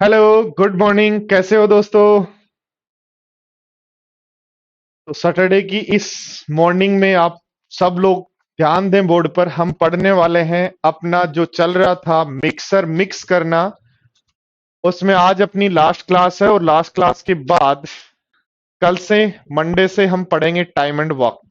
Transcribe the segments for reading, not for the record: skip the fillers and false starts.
Hello. Good morning, कैसे हो दोस्तों? तो सैटरडे की इस मॉर्निंग में आप सब लोग ध्यान दें, बोर्ड पर हम पढ़ने वाले हैं अपना जो चल रहा था मिक्सर मिक्स करना। उसमें आज अपनी लास्ट क्लास है और लास्ट क्लास के बाद कल से मंडे से हम पढ़ेंगे टाइम एंड वर्क।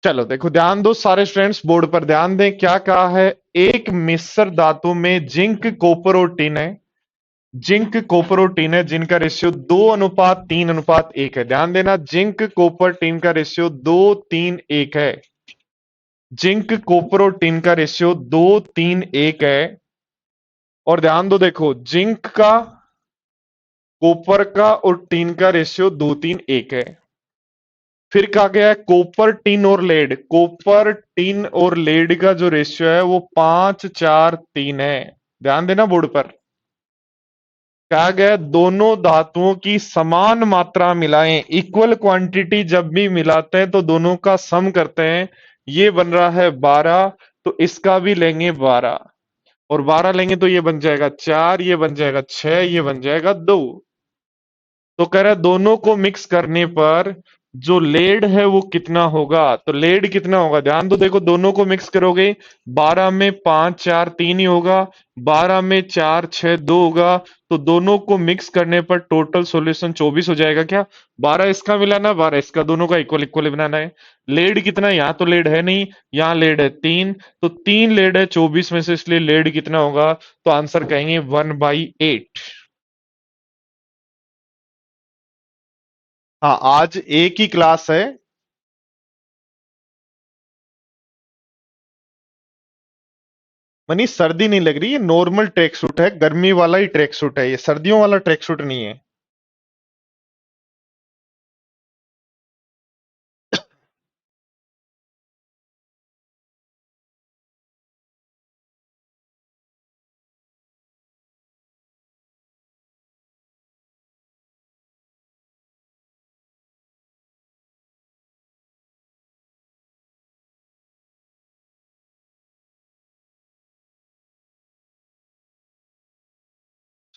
चलो देखो, ध्यान दो सारे स्टूडेंट्स, बोर्ड पर ध्यान दें। क्या कहा है? एक मिश्र धातु में जिंक कॉपर और टिन है। जिंक कॉपर और टिन है जिनका रेशियो 2:3:1 है। ध्यान देना, जिंक कॉपर टिन का रेशियो 2:3:1 है। जिंक कॉपर और टिन का रेशियो 2:3:1 है। और ध्यान दो, देखो जिंक का, कॉपर का और टिन का रेशियो 2:3:1 है। फिर कहा गया है कॉपर टिन और लेड। कॉपर टिन और लेड का जो रेशियो है वो 5:4:3 है। ध्यान देना बोर्ड पर। कहा गया है, दोनों धातुओं की समान मात्रा मिलाएं। इक्वल क्वांटिटी जब भी मिलाते हैं तो दोनों का सम करते हैं। ये बन रहा है 12, तो इसका भी लेंगे 12। और 12 लेंगे तो ये बन जाएगा 4, ये बन जाएगा 6, ये बन जाएगा 2। तो कह रहा है दोनों को मिक्स करने पर जो लेड है वो कितना होगा। तो लेड कितना होगा, ध्यान दो, देखो दोनों को मिक्स करोगे 12 में 5:4:3 ही होगा। 12 में 4:6:2 होगा। तो दोनों को मिक्स करने पर टोटल सॉल्यूशन 24 हो जाएगा। क्या 12 इसका मिलाना, 12 इसका, दोनों का इक्वल इक्वल बनाना है। लेड कितना है? यहाँ तो लेड है नहीं, यहाँ लेड है 3। तो 3 लेड है 24 में से, इसलिए लेड कितना होगा? तो आंसर कहेंगे 1/8। हाँ, आज एक ही क्लास है। मनी सर्दी नहीं लग रही, ये नॉर्मल ट्रैक सूट है, गर्मी वाला ही ट्रैक सूट है, ये सर्दियों वाला ट्रैक सूट नहीं है।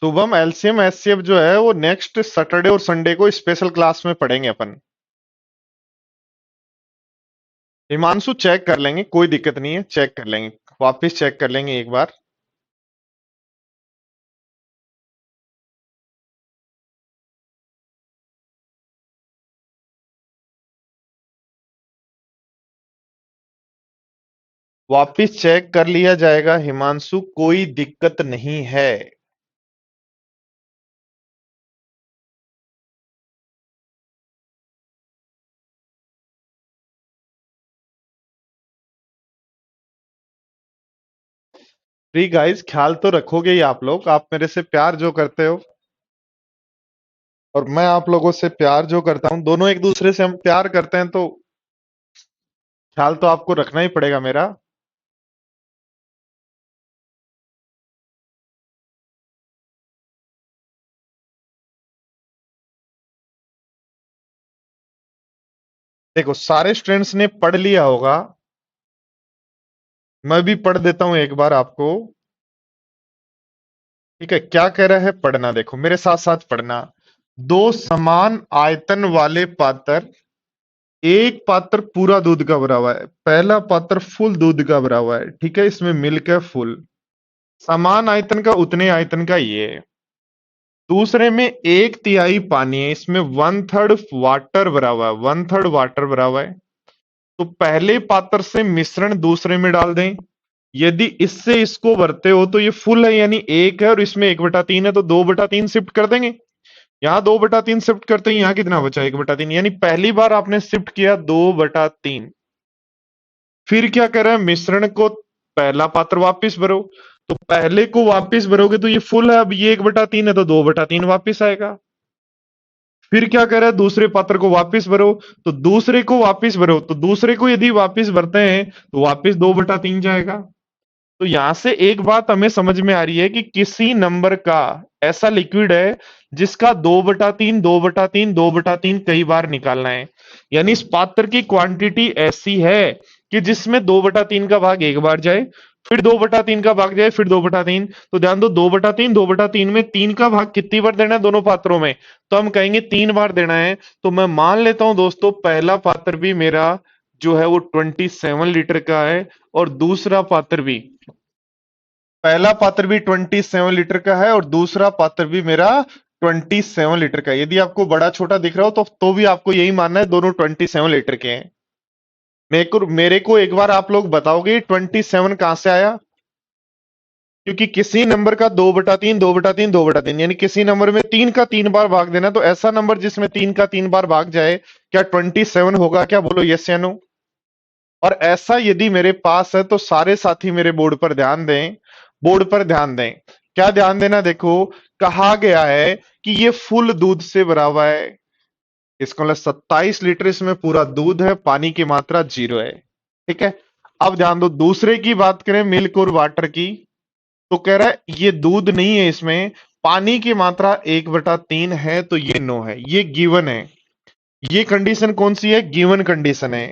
शुभम, एलसीएम एचसीएफ जो है वो नेक्स्ट सैटरडे और संडे को स्पेशल क्लास में पढ़ेंगे अपन। हिमांशु चेक कर लेंगे, कोई दिक्कत नहीं है, चेक कर लेंगे, वापस चेक कर लेंगे एक बार। वापस चेक कर लिया जाएगा हिमांशु, कोई दिक्कत नहीं है। फ्री गाइस, ख्याल तो रखोगे ही आप लोग, आप मेरे से प्यार जो करते हो और मैं आप लोगों से प्यार जो करता हूं, दोनों एक दूसरे से हम प्यार करते हैं, तो ख्याल तो आपको रखना ही पड़ेगा मेरा। देखो सारे स्टूडेंट्स ने पढ़ लिया होगा, मैं भी पढ़ देता हूं एक बार आपको। ठीक है, क्या कह रहा है पढ़ना, देखो मेरे साथ साथ पढ़ना। दो समान आयतन वाले पात्र, एक पात्र पूरा दूध का भरा हुआ है, पहला पात्र फुल दूध का भरा हुआ है, ठीक है, इसमें मिल्क है फुल। समान आयतन का उतने आयतन का ये है। दूसरे में 1/3 पानी है, इसमें 1/3 वाटर भरा हुआ है, 1/3 वाटर भरा हुआ है। तो पहले पात्र से मिश्रण दूसरे में डाल दें। यदि इससे इसको भरते हो तो ये फुल है, यानी 1 है, और इसमें 1/3 है, तो 2/3 शिफ्ट कर देंगे। यहाँ 2/3 शिफ्ट करते हैं, यहाँ कितना बचा? 1/3, यानी पहली बार आपने शिफ्ट किया 2/3। फिर क्या कर रहा है, मिश्रण को पहला पात्र वापिस भरो। तो पहले को वापिस भरोगे तो ये फुल है, अब ये 1/3 है, तो 2/3 वापिस आएगा। फिर क्या कर रहा है, दूसरे पात्र को वापिस भरो। तो दूसरे को वापिस भरो, तो दूसरे को यदि वापिस भरते हैं तो वापिस 2/3 जाएगा। तो यहां से एक बात हमें समझ में आ रही है कि किसी नंबर का ऐसा लिक्विड है जिसका 2/3 2/3 2/3 कई बार निकालना है। यानी इस पात्र की क्वांटिटी ऐसी है कि जिसमें 2/3 का भाग एक बार जाए, फिर 2/3 का भाग जाए, फिर 2/3। तो ध्यान दो, 2/3 2/3 में 3 का भाग कितनी बार देना है दोनों पात्रों में? तो हम कहेंगे 3 बार देना है। तो मैं मान लेता हूं दोस्तों, पहला पात्र भी मेरा जो है वो 27 लीटर का है, और दूसरा पात्र भी, पहला पात्र भी 27 लीटर का है और दूसरा पात्र भी मेरा 27 लीटर का है। यदि आपको बड़ा छोटा दिख रहा हो तो भी आपको यही मानना है दोनों 27 लीटर के हैं। मेरे को एक बार आप लोग बताओगे 27 कहां से आया? क्योंकि किसी नंबर का 2/3 2/3 2/3, यानी किसी नंबर में 3 का 3 बार भाग देना, तो ऐसा नंबर जिसमें 3 का 3 बार भाग जाए, क्या 27 होगा क्या? बोलो यस या नो। और ऐसा यदि मेरे पास है तो सारे साथी मेरे बोर्ड पर ध्यान दें, बोर्ड पर ध्यान दें। क्या ध्यान देना? देखो, कहा गया है कि ये फुल दूध से भरा हुआ है। इसका मतलब 27 लीटर इसमें पूरा दूध है, पानी की मात्रा 0 है। ठीक है। अब ध्यान दो, दूसरे की बात करें, मिल्क और वाटर की, तो कह रहा है ये दूध नहीं है, इसमें पानी की मात्रा 1/3 है, तो ये नो है, ये गिवन है। ये कंडीशन कौन सी है? गिवन कंडीशन है।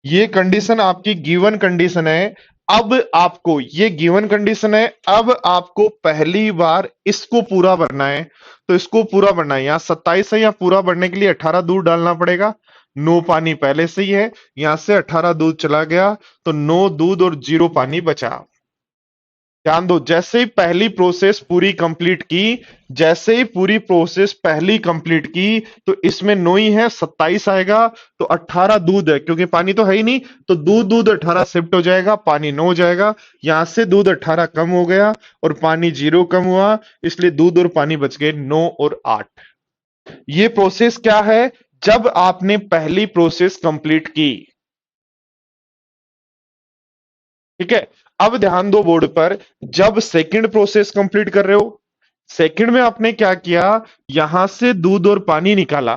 ये कंडीशन आपकी गिवन कंडीशन है। अब आपको, ये गिवन कंडीशन है, अब आपको पहली बार इसको पूरा भरना है। तो इसको पूरा भरना है, यहां 27 है, यहां पूरा भरने के लिए 18 दूध डालना पड़ेगा। 9 पानी पहले से ही है, यहां से 18 दूध चला गया, तो 9 दूध और 0 पानी बचा। ध्यान दो, जैसे ही पहली प्रोसेस पूरी कंप्लीट की, जैसे ही पूरी प्रोसेस पहली कंप्लीट की, तो इसमें 9 ही है, 27 आएगा, तो 18 दूध है, क्योंकि पानी तो है ही नहीं, तो दूध दूध 18 शिफ्ट हो जाएगा, पानी 9 हो जाएगा। यहां से दूध 18 कम हो गया और पानी 0 कम हुआ, इसलिए दूध और पानी बच गए 9 और 8। ये प्रोसेस क्या है? जब आपने पहली प्रोसेस कंप्लीट की। ठीक है। अब ध्यान दो बोर्ड पर, जब सेकंड प्रोसेस कंप्लीट कर रहे हो, सेकंड में आपने क्या किया? यहां से दूध और पानी निकाला।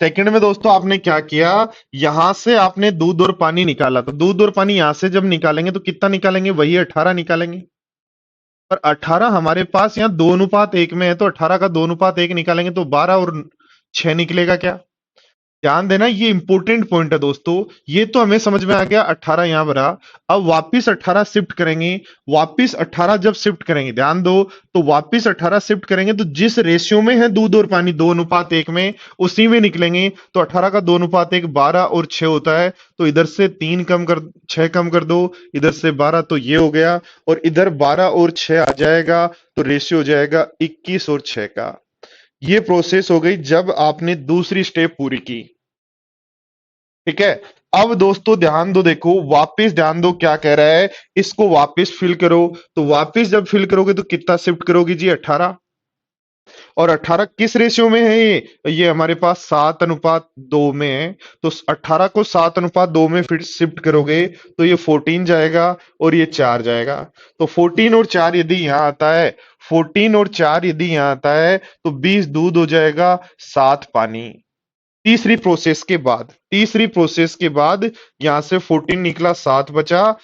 सेकंड में दोस्तों आपने क्या किया? यहां से आपने दूध और पानी निकाला, तो दूध और पानी यहां से जब निकालेंगे तो कितना निकालेंगे? वही 18 निकालेंगे। पर 18 हमारे पास यहां 2:1 में है, तो 18 का 2:1 निकालेंगे तो 12 और 6 निकलेगा क्या? ध्यान देना, ये इंपॉर्टेंट पॉइंट है दोस्तों। ये तो हमें समझ में आ गया, 18 यहां भरा। अब वापिस 18 शिफ्ट करेंगे। वापिस 18 जब शिफ्ट करेंगे, ध्यान दो, तो वापिस 18 शिफ्ट करेंगे तो जिस रेशियो में है दूध और पानी 2:1 में, उसी में निकलेंगे। तो 18 का 2:1 12 और 6 होता है, तो इधर से 3 कम कर, 6 कम कर दो, इधर से 12, तो ये हो गया। और इधर 12 और 6 आ जाएगा, तो रेशियो हो जाएगा 21 और 6 का। ये प्रोसेस हो गई जब आपने दूसरी स्टेप पूरी की। ठीक है। अब दोस्तों ध्यान दो, देखो वापस ध्यान दो क्या कह रहा है, इसको वापस फिल करो। तो वापस जब फिल करोगे तो कितना शिफ्ट करोगे जी? 18। और 18 किस रेशियो में है? ये हमारे पास 7:2 में है। तो 18 को 7:2 में फिर शिफ्ट करोगे तो ये 14 जाएगा और ये 4 जाएगा। तो 14 और 4 यदि यहां आता है, 14 और 4 यदि यहां आता है, तो 20 दूध हो जाएगा, 7 पानी। तीसरी प्रोसेस के बाद यहां से 14 निकला, 7 बचा,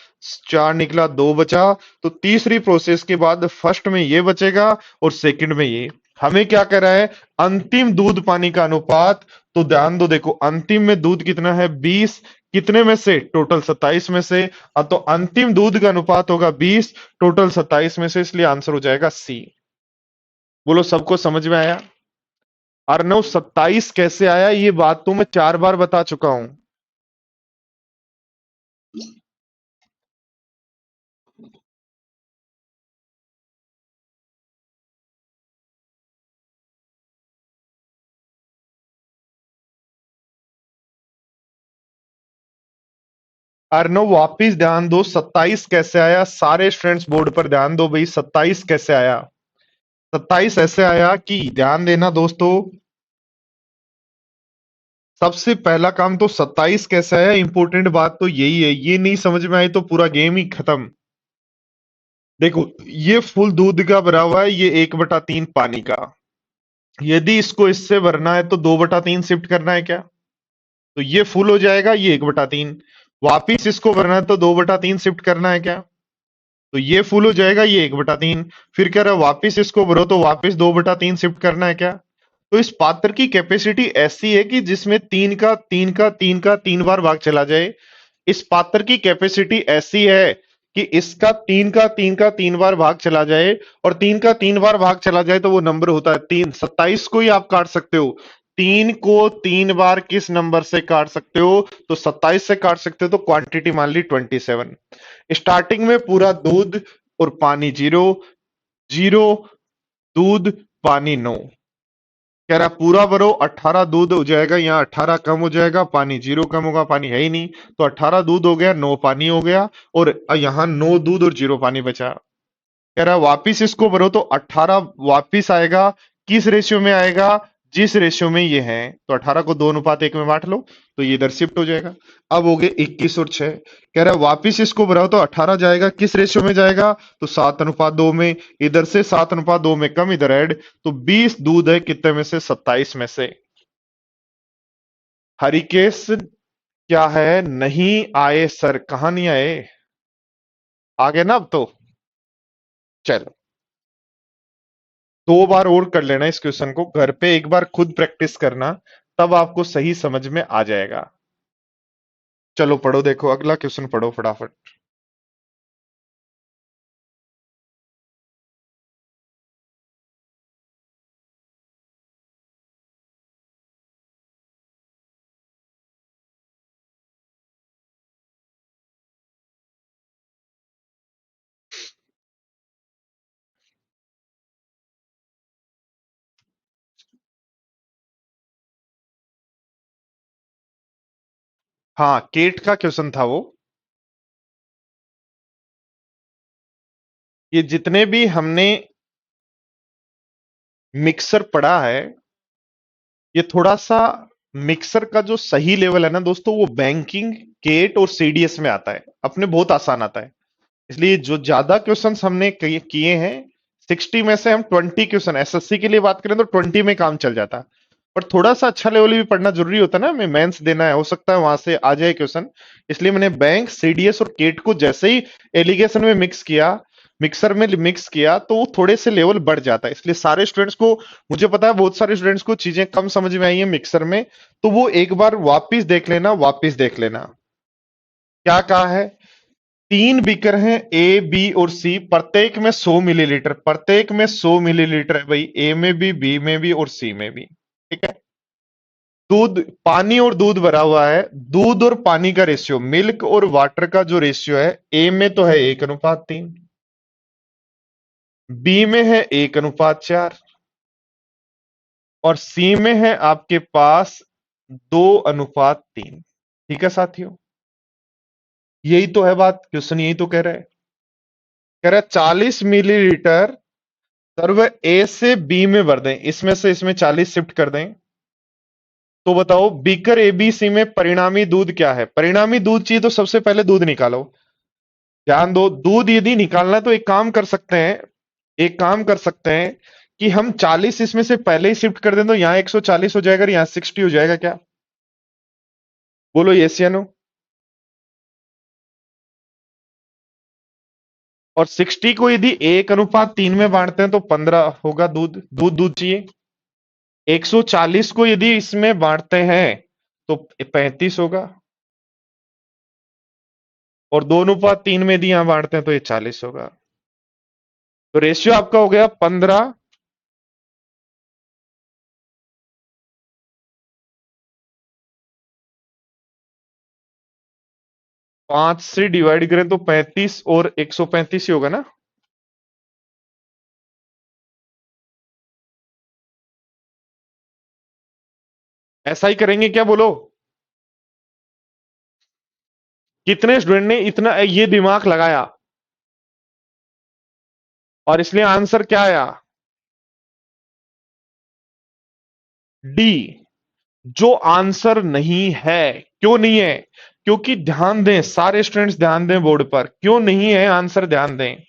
4 निकला, 2 बचा। तो तीसरी प्रोसेस के बाद फर्स्ट में ये बचेगा और सेकंड में ये। हमें क्या कह रहा है? अंतिम दूध पानी का अनुपात। तो ध्यान दो, देखो अंतिम में दूध कितना है? 20। कितने में से? टोटल 27 में से। अब तो अंतिम दूध का अनुपात होगा 20 टोटल 27 में से, इसलिए आंसर हो जाएगा सी। बोलो सबको समझ में आया? अर्नव, 27 कैसे आया ये बात तो मैं 4 बार बता चुका हूं। अर्नव वापिस ध्यान दो, 27 कैसे आया? सारे स्टूडेंट्स बोर्ड पर ध्यान दो भाई, 27 कैसे आया? 27 ऐसे आया कि, ध्यान देना दोस्तों, सबसे पहला काम तो 27 कैसे आया, इंपॉर्टेंट बात तो यही है। ये नहीं समझ में आई तो पूरा गेम ही खत्म। देखो, ये फुल दूध का भरा हुआ है, ये 1/3 पानी का। यदि इसको इससे भरना है तो 2/3 शिफ्ट करना है क्या? तो ये फुल हो जाएगा, ये 1/3। वापिस इसको भरना है तो 2/3 शिफ्ट करना है क्या? तो ये फुल हो जाएगा, ये 1/3। फिर कह रहा है वापिस इसको भरो तो वापिस 2/3 शिफ्ट करना है क्या? तो इस पात्र की कैपेसिटी ऐसी है कि जिसमें 3 बार भाग चला जाए। इस पात्र की कैपेसिटी ऐसी है कि इसका 3 बार भाग चला जाए, और 3 बार भाग चला जाए तो वो नंबर होता है 3। 27 को ही आप काट सकते हो। 3 को 3 बार किस नंबर से काट सकते हो? तो 27 से काट सकते हो। तो क्वांटिटी मान ली 27। स्टार्टिंग में पूरा दूध और पानी 0, 0 दूध पानी 9। कह रहा पूरा भरो, 18 दूध हो जाएगा, यहाँ 18 कम हो जाएगा, पानी 0 कम होगा, पानी है ही नहीं। तो 18 दूध हो गया, 9 पानी हो गया, और यहाँ 9 दूध और 0 पानी बचा। कह रहा वापिस इसको भरो तो 18 वापिस आएगा। किस रेशियो में आएगा? जिस रेशियो में ये है। तो 18 को 2:1 में बांट लो, तो ये इधर शिफ्ट हो जाएगा। अब हो गए 21 और 6। कह रहा है वापिस इसको भराओ तो 18 जाएगा, किस रेशियो में जाएगा? तो 7:2 में। इधर से 7:2 में कम, इधर ऐड, तो 20 दूध है कितने में से? 27 में से। हरिकेश क्या है? नहीं आए सर। कहां नहीं आए? आ गए ना अब तो? चलो, 2 बार और कर लेना इस क्वेश्चन को, घर पे एक बार खुद प्रैक्टिस करना, तब आपको सही समझ में आ जाएगा। चलो पढ़ो, देखो अगला क्वेश्चन पढ़ो फटाफट। हाँ, केट का क्वेश्चन था वो। ये जितने भी हमने मिक्सर पढ़ा है, ये थोड़ा सा मिक्सर का जो सही लेवल है ना दोस्तों, वो बैंकिंग, केट और सीडीएस में आता है, अपने बहुत आसान आता है। इसलिए जो ज्यादा क्वेश्चंस हमने किए हैं, 60 में से हम 20 क्वेश्चन, एसएससी के लिए बात करें तो 20 में काम चल जाता। पर थोड़ा सा अच्छा लेवल भी पढ़ना जरूरी होता है ना, हमें मेंस देना है, हो सकता है वहां से आ जाए क्वेश्चन। इसलिए मैंने बैंक, सीडीएस और केट को जैसे ही एलिगेशन में मिक्स किया, मिक्सर में मिक्स किया, तो वो थोड़े से लेवल बढ़ जाता है। इसलिए सारे स्टूडेंट्स को, मुझे पता है बहुत सारे स्टूडेंट्स को चीजें कम समझ में आई है मिक्सर में, तो वो एक बार वापिस देख लेना, वापिस देख लेना। क्या कहा है? 3 बीकर हैं, ए बी और सी, प्रत्येक में 100 मिलीलीटर, प्रत्येक में 100 मिलीलीटर है भाई, ए में भी, बी में भी और सी में भी। ठीक है। दूध, पानी और दूध भरा हुआ है। दूध और पानी का रेशियो, मिल्क और वाटर का जो रेशियो है, ए में तो है 1:3, बी में है 1:4, और सी में है आपके पास 2:3। ठीक है साथियों, यही तो है बात, क्वेश्चन यही तो कह रहा है। कह रहा है 40 मिलीलीटर सर्व ए से बी में भर दें, इसमें से इसमें 40 शिफ्ट कर दें। तो बताओ बीकर एबीसी में परिणामी दूध क्या है? परिणामी दूध चाहिए तो सबसे पहले दूध निकालो। ध्यान दो, दूध यदि निकालना है तो एक काम कर सकते हैं, एक काम कर सकते हैं कि हम 40 इसमें से पहले ही शिफ्ट कर दें, तो यहां 140 हो जाएगा और यहां 60 हो जाएगा क्या? बोलो यस या नो। और 60 को यदि 1:3 में बांटते हैं तो 15 होगा दूध, दूध दूध चाहिए। 140 को यदि इसमें बांटते हैं तो 35 होगा, और 2:3 में यदि यहां बांटते हैं तो ये 40 होगा। तो रेशियो आपका हो गया 15। 5 से डिवाइड करें तो 35 और 135 ही होगा ना? ऐसा ही करेंगे क्या, बोलो? कितने स्टूडेंट ने इतना ये दिमाग लगाया, और इसलिए आंसर क्या आया? डी। जो आंसर नहीं है, क्यों नहीं है? क्योंकि ध्यान दें, सारे स्टूडेंट्स ध्यान दें बोर्ड पर, क्यों नहीं है आंसर, ध्यान दें।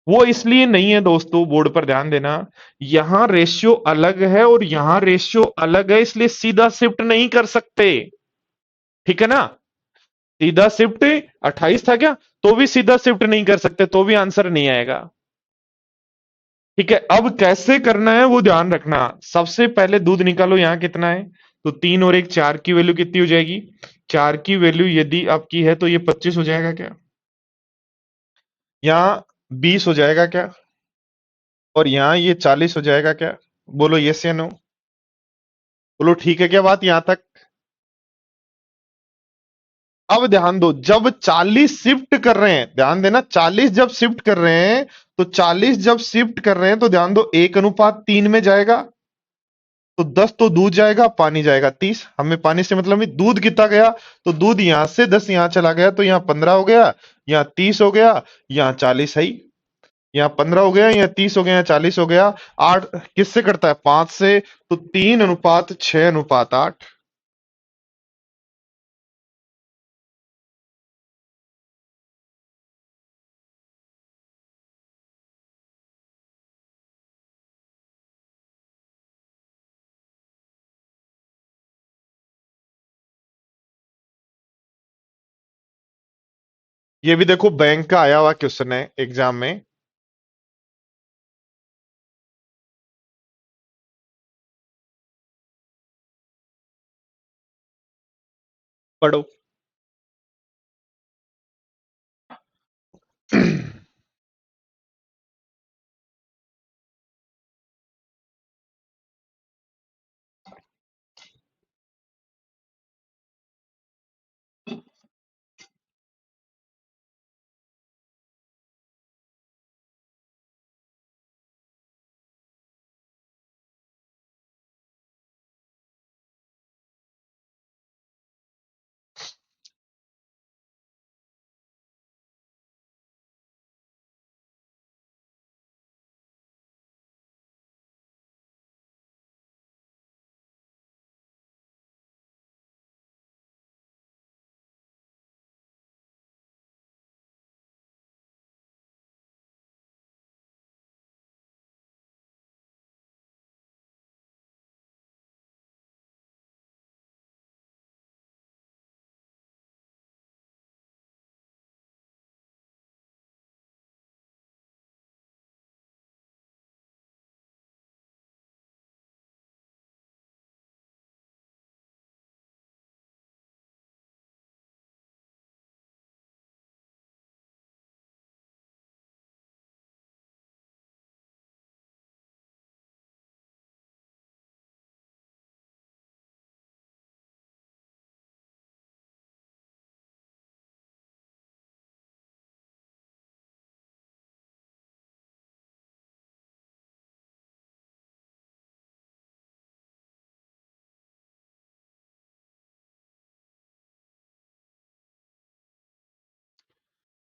वो इसलिए नहीं है दोस्तों, बोर्ड पर ध्यान देना, यहां रेशियो अलग है और यहां रेशियो अलग है, इसलिए सीधा शिफ्ट नहीं कर सकते। ठीक है ना? सीधा शिफ्ट 28 था क्या? तो भी सीधा शिफ्ट नहीं कर सकते, तो भी आंसर नहीं आएगा। ठीक है, अब कैसे करना है वो ध्यान रखना। सबसे पहले दूध निकालो, यहां कितना है? तो 3 और 1 4 की वैल्यू कितनी हो जाएगी? 4 की वैल्यू यदि आपकी है तो ये 25 हो जाएगा क्या? यहाँ 20 हो जाएगा क्या? और यहाँ ये 40 हो जाएगा क्या? बोलो यस या नो। बोलो ठीक है क्या बात यहां तक? अब ध्यान दो, जब 40 शिफ्ट कर रहे हैं, ध्यान देना, 40 जब शिफ्ट कर रहे हैं, तो 40 जब शिफ्ट कर रहे हैं तो ध्यान दो 1:3 में जाएगा। तो 10 तो दूध जाएगा, पानी जाएगा 30। हमें पानी से मतलब नहीं, दूध कितना गया? तो दूध यहां से 10 यहां चला गया, तो यहां 15 हो गया, यहाँ 30 हो गया, यहाँ 40 है ही। यहाँ 15 हो गया, यहाँ 30 हो गया, यहाँ 40 हो गया। 8 किससे करता है? 5 से। तो 3:6:8। ये भी देखो बैंक का आया हुआ क्वेश्चन है एग्जाम में। पढ़ो।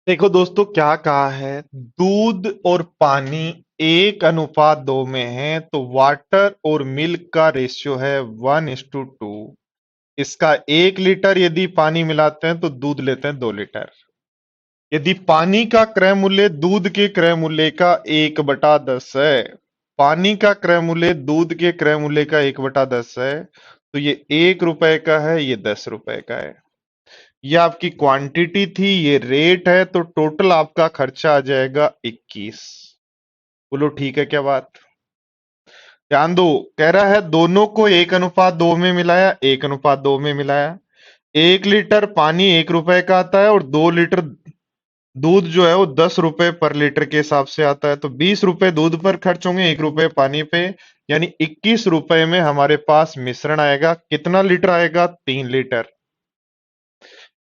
देखो दोस्तों क्या कहा है, दूध और पानी 1:2 में है, तो वाटर और मिल्क का रेशियो है 1:2। इसका 1 लीटर यदि पानी मिलाते हैं तो दूध लेते हैं 2 लीटर। यदि पानी का क्रय मूल्य दूध के क्रय मूल्य का 1/10 है, पानी का क्रय मूल्य दूध के क्रय मूल्य का 1/10 है, तो ये 1 रुपए का है, ये 10 रुपए का है। ये आपकी क्वांटिटी थी, ये रेट है, तो टोटल आपका खर्चा आ जाएगा 21। बोलो ठीक है क्या बात? ध्यान दो, कह रहा है दोनों को 1:2 में मिलाया, 1:2 में मिलाया। 1 लीटर पानी 1 रुपए का आता है, और 2 लीटर दूध जो है वो 10 रुपए पर लीटर के हिसाब से आता है। तो 20 रुपए दूध पर खर्च होंगे, 1 रुपए पानी पे, यानी 21 रुपए में हमारे पास मिश्रण आएगा। कितना लीटर आएगा? 3 लीटर।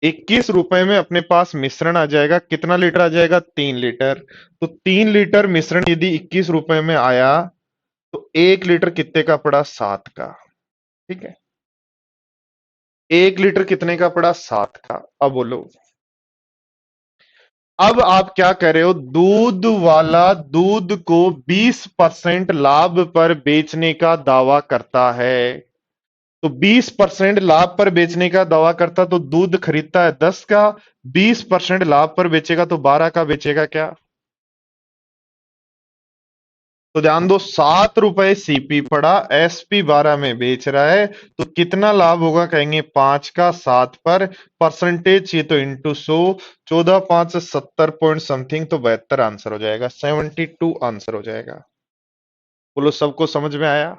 21 रुपए में अपने पास मिश्रण आ जाएगा। कितना लीटर आ जाएगा? 3 लीटर। तो 3 लीटर मिश्रण यदि 21 रुपए में आया, तो 1 लीटर कितने का पड़ा? 7 का। ठीक है, 1 लीटर कितने का पड़ा? 7 का। अब बोलो, अब आप क्या कर रहे हो? दूध वाला दूध को 20% लाभ पर बेचने का दावा करता है। तो 20% लाभ पर बेचने का दावा करता, तो दूध खरीदता है 10 का, 20% लाभ पर बेचेगा तो 12 का बेचेगा क्या? तो ध्यान दो, 7 रुपए सीपी पड़ा, एसपी 12 में बेच रहा है, तो कितना लाभ होगा? कहेंगे 5 का 7 पर परसेंटेज, ये तो इंटू 100, 14 5 70 पॉइंट समथिंग, तो 72 आंसर हो जाएगा, 72 आंसर हो जाएगा। बोलो सबको समझ में आया?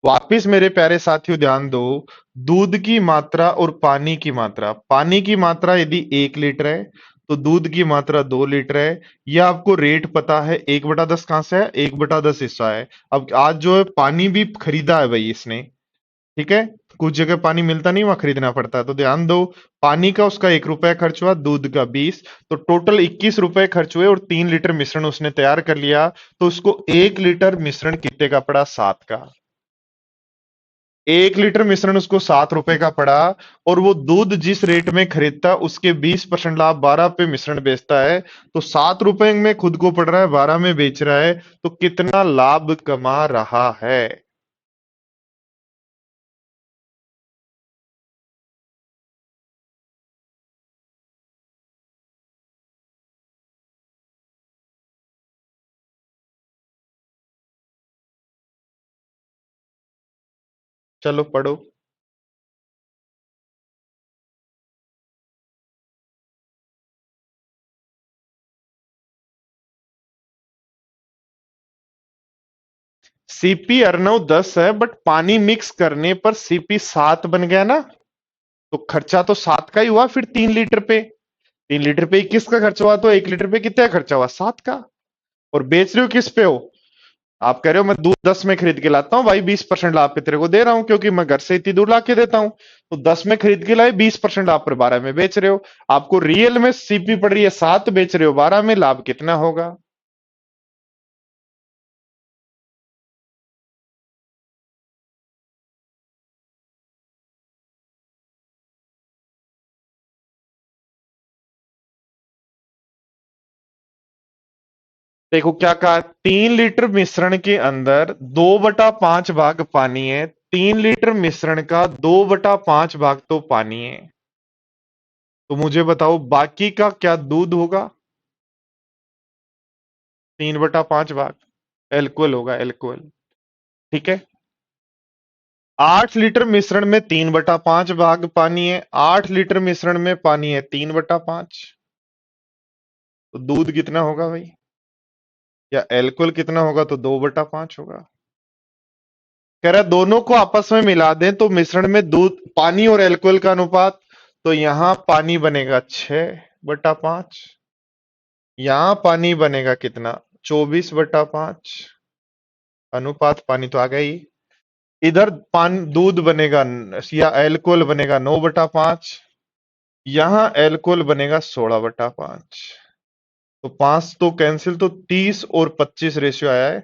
वापिस मेरे प्यारे साथियों ध्यान दो, दूध की मात्रा और पानी की मात्रा, पानी की मात्रा यदि 1 लीटर है तो दूध की मात्रा 2 लीटर है। यह आपको रेट पता है, 1/10 कहां से है? 1/10 हिस्सा है। अब आज जो है पानी भी खरीदा है भाई इसने, ठीक है, कुछ जगह पानी मिलता नहीं, वहां खरीदना पड़ता है, तो ध्यान दो, पानी का उसका 1 रुपया खर्च हुआ, दूध का 20, तो टोटल 21 रुपए खर्च हुए और 3 लीटर मिश्रण उसने तैयार कर लिया, तो उसको 1 लीटर मिश्रण कितने का पड़ा? 7 का। 1 लीटर मिश्रण उसको 7 रुपए का पड़ा, और वो दूध जिस रेट में खरीदता उसके 20% लाभ, 12 पे मिश्रण बेचता है, तो 7 रुपए में खुद को पड़ रहा है, 12 में बेच रहा है, तो कितना लाभ कमा रहा है? चलो पढ़ो। सीपी अर्नव 10 है, बट पानी मिक्स करने पर सीपी 7 बन गया ना, तो खर्चा तो 7 का ही हुआ फिर 3 लीटर पे। 3 लीटर पे 21 का खर्चा हुआ, तो 1 लीटर पे कितना खर्चा हुआ? 7 का। और बेच रहे हो किस पे हो? आप कह रहे हो मैं दूध 10 में खरीद के लाता हूँ भाई, 20% लाभ पे तेरे को दे रहा हूं, क्योंकि मैं घर से इतनी दूर ला के देता हूं, तो 10 में खरीद के लाए, 20% लाभ पर 12 में बेच रहे हो। आपको रियल में सीपी पड़ रही है 7, बेच रहे हो 12 में, लाभ कितना होगा? देखो क्या कहा, 3 लीटर मिश्रण के अंदर 2/5 भाग पानी है, 3 लीटर मिश्रण का 2/5 भाग तो पानी है, तो मुझे बताओ बाकी का क्या दूध होगा? 3/5 भाग एल्कोहल होगा, एल्कोहल। ठीक है, 8 लीटर मिश्रण में 3/5 भाग पानी है, 8 लीटर मिश्रण में पानी है 3/5, तो दूध कितना होगा भाई? या एल्कोहल कितना होगा? तो 2/5 होगा। कह रहा है दोनों को आपस में मिला दें तो मिश्रण में दूध, पानी और एल्कोहल का अनुपात, तो यहां पानी बनेगा 6/5, यहां पानी बनेगा कितना? 24/5, अनुपात पानी तो आ गया ही। इधर दूध बनेगा या एल्कोहल बनेगा 9/5, यहां एल्कोहल बनेगा 16/5, तो 5 तो कैंसिल, तो 30 और 25 रेशियो आया है,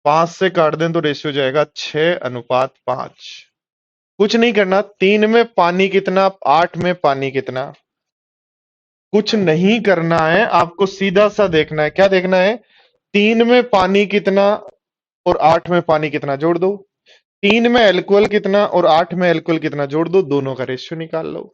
5 से काट दें तो रेशियो जाएगा 6:5। कुछ नहीं करना, 3 में पानी कितना, 8 में पानी कितना, कुछ नहीं करना है, आपको सीधा सा देखना है। क्या देखना है? 3 में पानी कितना और 8 में पानी कितना, जोड़ दो। 3 में एल्कोहल कितना और 8 में एल्कोहल कितना, जोड़ दो, दोनों का रेशियो निकाल लो।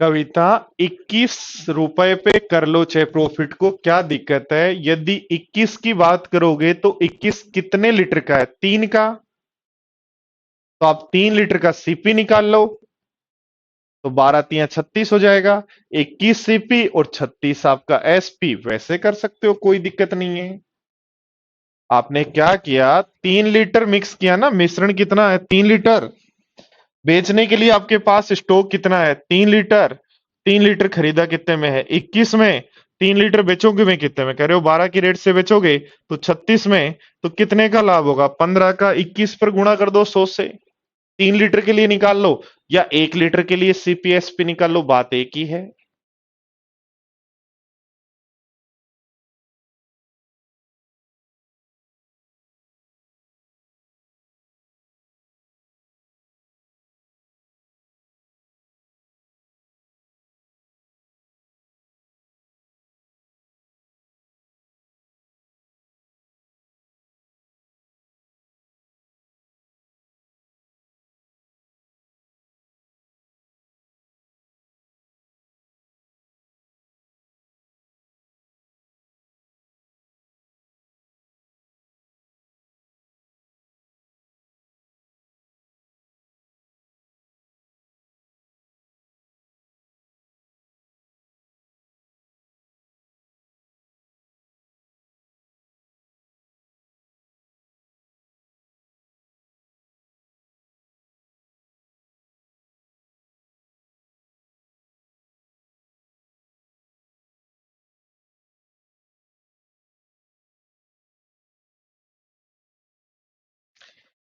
कविता, 21 रुपए पे कर लो चाहे प्रॉफिट को, क्या दिक्कत है? यदि 21 की बात करोगे तो 21 कितने लीटर का है? 3 का, तो आप 3 लीटर का सीपी निकाल लो, तो 12 तिया 36 हो जाएगा। 21 सीपी और 36 आपका एसपी। वैसे कर सकते हो, कोई दिक्कत नहीं है। आपने क्या किया, 3 लीटर मिक्स किया ना, मिश्रण कितना है, 3 लीटर। बेचने के लिए आपके पास स्टॉक कितना है, 3 लीटर। 3 लीटर खरीदा कितने में है, 21 में। 3 लीटर बेचोगे में कितने में, कह रहे हो 12 की रेट से बेचोगे तो 36 में। तो कितने का लाभ होगा, 15 का 21 पर गुणा कर दो 100 से। 3 लीटर के लिए निकाल लो या 1 लीटर के लिए सीपीएसपी निकाल लो, बात एक ही है।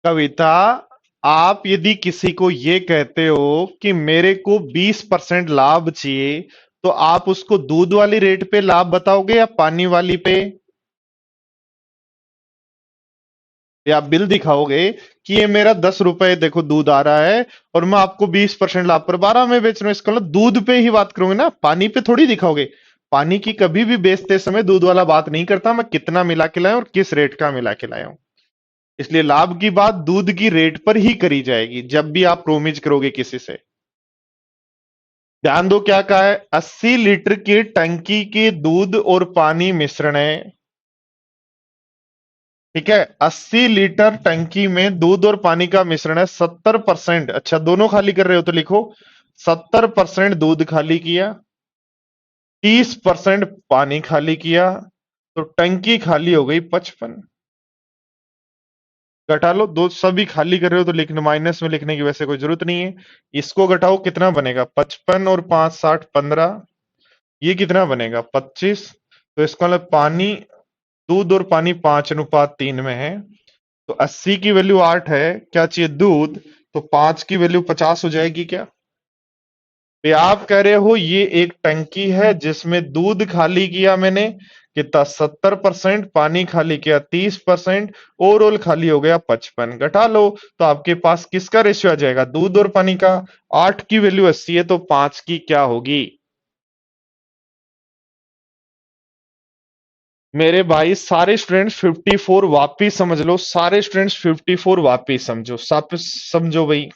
कविता, आप यदि किसी को ये कहते हो कि मेरे को 20% लाभ चाहिए, तो आप उसको दूध वाली रेट पे लाभ बताओगे या पानी वाली पे? या आप बिल दिखाओगे कि ये मेरा 10 रुपए देखो दूध आ रहा है और मैं आपको 20% लाभ पर 12 में बेच रहा हूं, इसका मतलब दूध पे ही बात करोगे ना, पानी पे थोड़ी दिखाओगे। पानी की कभी भी बेचते समय दूध वाला बात नहीं करता, मैं कितना मिला के लाया और किस रेट का मिला के लाया हूं। इसलिए लाभ की बात दूध की रेट पर ही करी जाएगी जब भी आप प्रोमिज करोगे किसी से। ध्यान दो क्या कहा है, 80 लीटर की टंकी के दूध और पानी मिश्रण है। ठीक है, 80 लीटर टंकी में दूध और पानी का मिश्रण है, 70%। अच्छा, दोनों खाली कर रहे हो तो लिखो 70% दूध खाली किया, 30% पानी खाली किया, तो टंकी खाली हो गई 55। घटा लो, दो सभी खाली कर रहे हो तो लिखने माइनस में लिखने की वैसे कोई जरूरत नहीं है। इसको घटाओ, कितना बनेगा, 55 और 5 60 15। ये कितना बनेगा, 25। तो इसका मतलब पानी, दूध और पानी 5:3 में है। तो 80 की वैल्यू 8 है, क्या चाहिए दूध, तो 5 की वैल्यू 50 हो जाएगी क्या? ये आप कह रहे हो ये एक टंकी है जिसमें दूध खाली किया मैंने कितना, 70%, पानी खाली किया 30%, ओवरऑल खाली हो गया 55। घटा लो तो आपके पास किसका रेशियो आ जाएगा, दूध और पानी का। 8 की वैल्यू 80 है तो 5 की क्या होगी? मेरे भाई सारे स्टूडेंट्स 54 वापिस समझ लो, सारे स्टूडेंट्स 54 वापिस समझो, सब समझो भाई।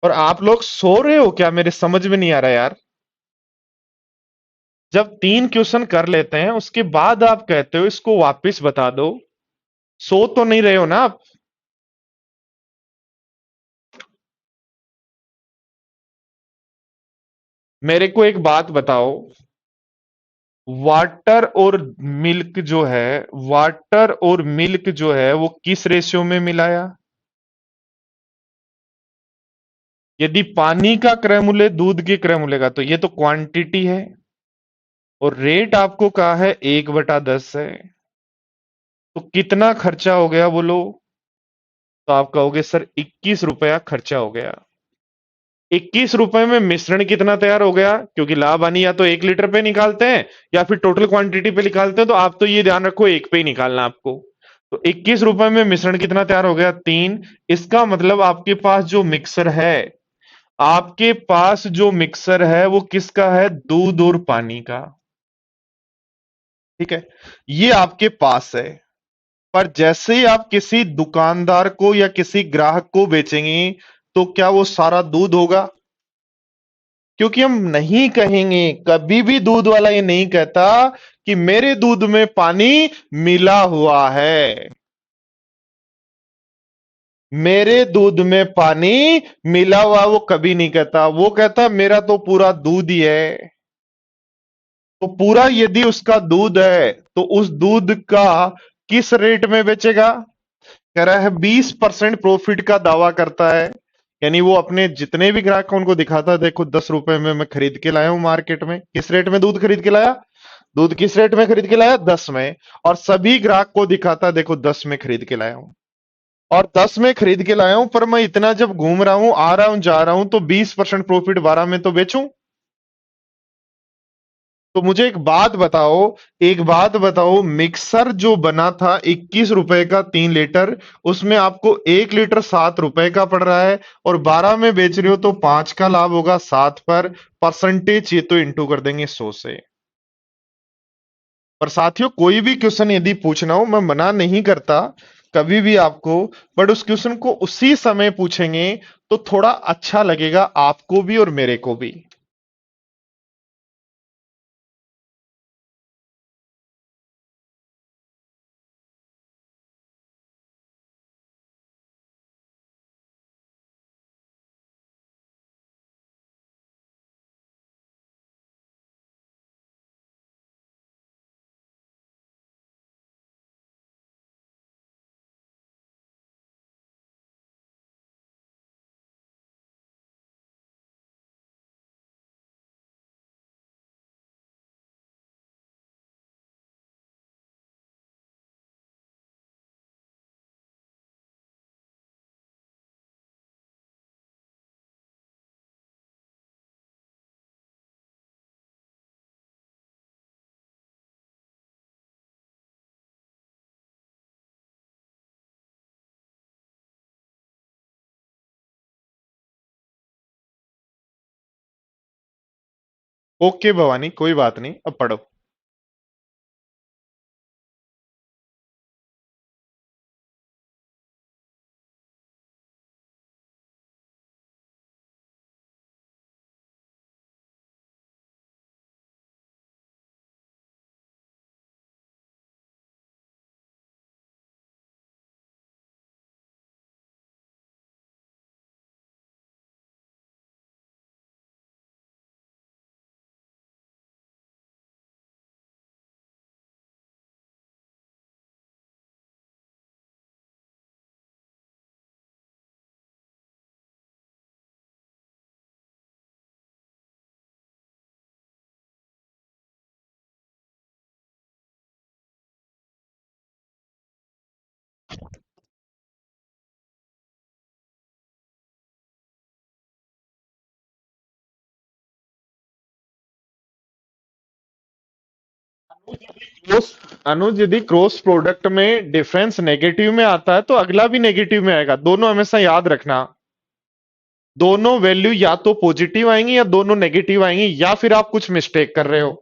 और आप लोग सो रहे हो क्या, मेरे समझ में नहीं आ रहा यार। जब 3 क्वेश्चन कर लेते हैं उसके बाद आप कहते हो इसको वापिस बता दो, सो तो नहीं रहे हो ना आप? मेरे को एक बात बताओ, वाटर और मिल्क जो है, वाटर और मिल्क जो है वो किस रेशियो में मिलाया? यदि पानी का क्रय मूल्य दूध के क्रय मूल्य का, तो ये तो क्वांटिटी है। और रेट आपको कहा है 1/10 है। तो कितना खर्चा हो गया बोलो? तो आप कहोगे सर 21 रुपया खर्चा हो गया। 21 रुपए में मिश्रण कितना तैयार हो गया, क्योंकि लाभ हानि या तो 1 लीटर पे निकालते हैं या फिर टोटल क्वांटिटी पे निकालते हैं, तो आप तो ये ध्यान रखो एक पे ही निकालना आपको। तो 21 रुपए में मिश्रण कितना तैयार हो गया, 3। इसका मतलब आपके पास जो मिक्सर है, आपके पास जो मिक्सर है वो किसका है, दूध और पानी का। ठीक है, ये आपके पास है। पर जैसे ही आप किसी दुकानदार को या किसी ग्राहक को बेचेंगे, तो क्या वो सारा दूध होगा? क्योंकि हम नहीं कहेंगे, कभी भी दूध वाला ये नहीं कहता कि मेरे दूध में पानी मिला हुआ है। मेरे दूध में पानी मिला हुआ वो कभी नहीं कहता, वो कहता मेरा तो पूरा दूध ही है। तो पूरा यदि उसका दूध है तो उस दूध का किस रेट में बेचेगा? कह रहा है 20% प्रॉफिट का दावा करता है। यानी वो अपने जितने भी ग्राहक हैं उनको दिखाता है, देखो 10 रुपए में मैं खरीद के लाया हूं मार्केट में। किस रेट में दूध खरीद के लाया? दूध किस रेट में खरीद के लाया? 10 में। और सभी ग्राहक को दिखाता है, देखो 10 में खरीद के लाया हूं। और 10 में खरीद के लाया हूं, पर मैं इतना जब घूम रहा हूं, आ रहा हूं, जा रहा हूं, तो 20% प्रॉफिट 12 में तो बेचूं। तो मुझे एक बात बताओ, मिक्सर जो बना था 21 रुपए का 3 लीटर, उसमें आपको 1 लीटर 7 रुपए का पड़ रहा है, और 12 में बेच रहे हो तो 5 का लाभ होगा 7 पर। परसेंटेज ये तो इंटू कर देंगे 100 से। पर साथियों, कोई भी क्वेश्चन यदि पूछना हो, मैं मना नहीं करता कभी भी आपको, बट उस क्वेश्चन को उसी समय पूछेंगे तो थोड़ा अच्छा लगेगा आपको भी और मेरे को भी। ओके भवानी, कोई बात नहीं, अब पढ़ो। क्रॉस अनुज, यदि क्रॉस प्रोडक्ट में डिफरेंस नेगेटिव में आता है तो अगला भी नेगेटिव में आएगा, दोनों हमेशा याद रखना। दोनों वैल्यू या तो पॉजिटिव आएंगी या दोनों नेगेटिव आएंगी, या फिर आप कुछ मिस्टेक कर रहे हो।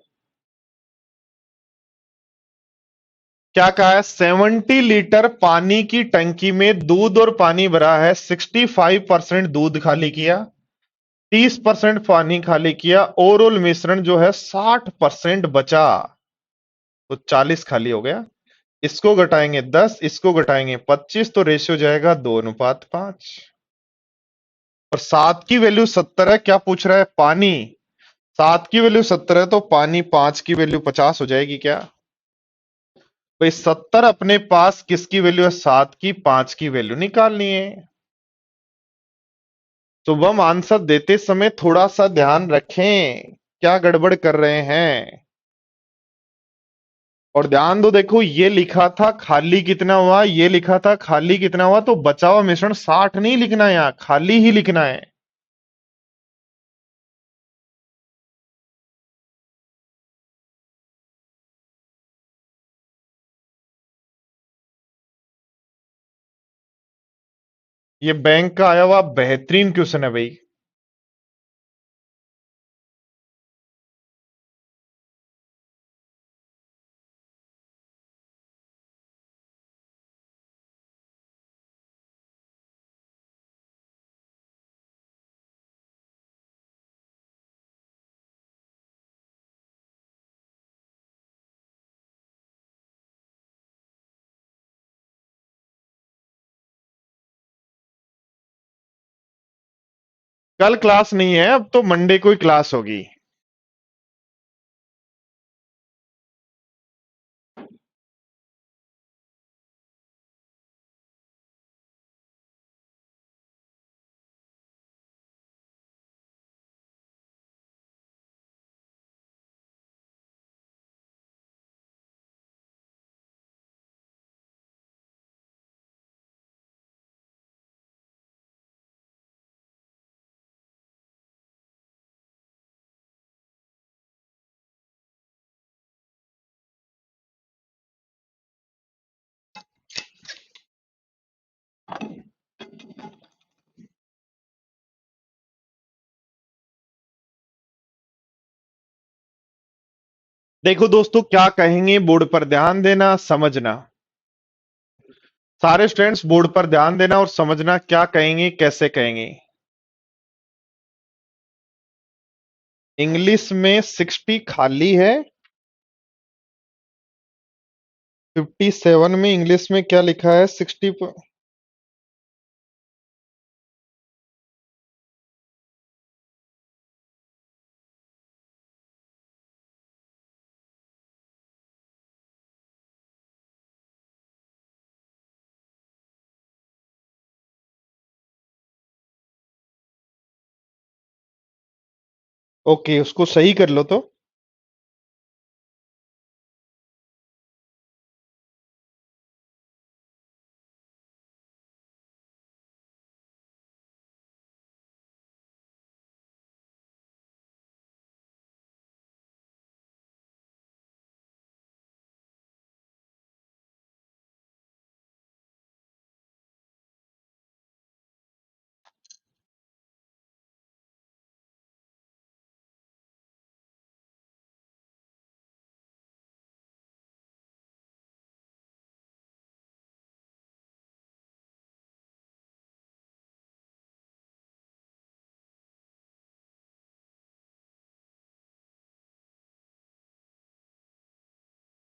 क्या कहा है? 70 लीटर पानी की टंकी में दूध और पानी भरा है, 65% दूध खाली किया, 30% पानी खाली किया, ओवरऑल मिश्रण जो है 60% बचा, तो 40 खाली हो गया। इसको घटाएंगे 10, इसको घटाएंगे 25, तो रेशियो जाएगा 2:5। और 7 की वैल्यू 70 है, क्या पूछ रहा है? पानी। 7 की वैल्यू 70 है तो पानी 5 की वैल्यू 50 हो जाएगी क्या? भाई 70 अपने पास किसकी वैल्यू है? 7 की, 5 की वैल्यू निकालनी है। शुभम, आंसर देते समय थोड़ा सा ध्यान रखें, क्या गड़बड़ कर रहे हैं। और ध्यान दो, देखो ये लिखा था खाली कितना हुआ, ये लिखा था खाली कितना हुआ, तो बचा हुआ मिश्रण 60 नहीं लिखना है, यहां खाली ही लिखना है। ये बैंक का आया हुआ बेहतरीन क्वेश्चन है भाई। कल क्लास नहीं है, अब तो मंडे को ही क्लास होगी। देखो दोस्तों, क्या कहेंगे बोर्ड पर ध्यान देना, समझना। सारे स्टूडेंट्स बोर्ड पर ध्यान देना और समझना, क्या कहेंगे कैसे कहेंगे। इंग्लिश में 60 खाली है। 57 में इंग्लिश में क्या लिखा है? 60। ओके, उसको सही कर लो तो।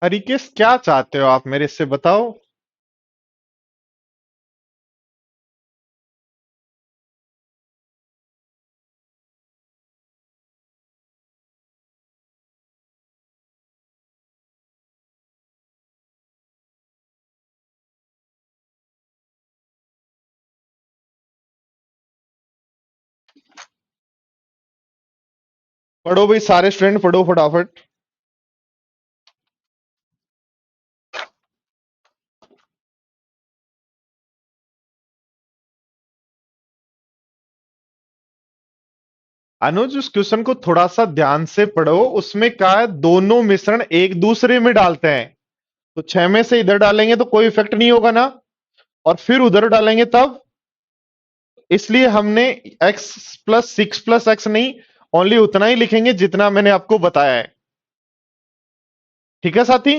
हरिकेश, क्या चाहते हो आप मेरे से, बताओ। पढ़ो भाई, सारे स्टूडेंट पढ़ो फटाफट। अनुज, उस क्वेश्चन को थोड़ा सा ध्यान से पढ़ो। उसमें क्या है, दोनों मिश्रण एक दूसरे में डालते हैं, तो 6 में से इधर डालेंगे तो कोई इफेक्ट नहीं होगा ना, और फिर उधर डालेंगे तब। इसलिए हमने x प्लस 6 प्लस एक्स नहीं, ओनली उतना ही लिखेंगे जितना मैंने आपको बताया है। ठीक है साथी।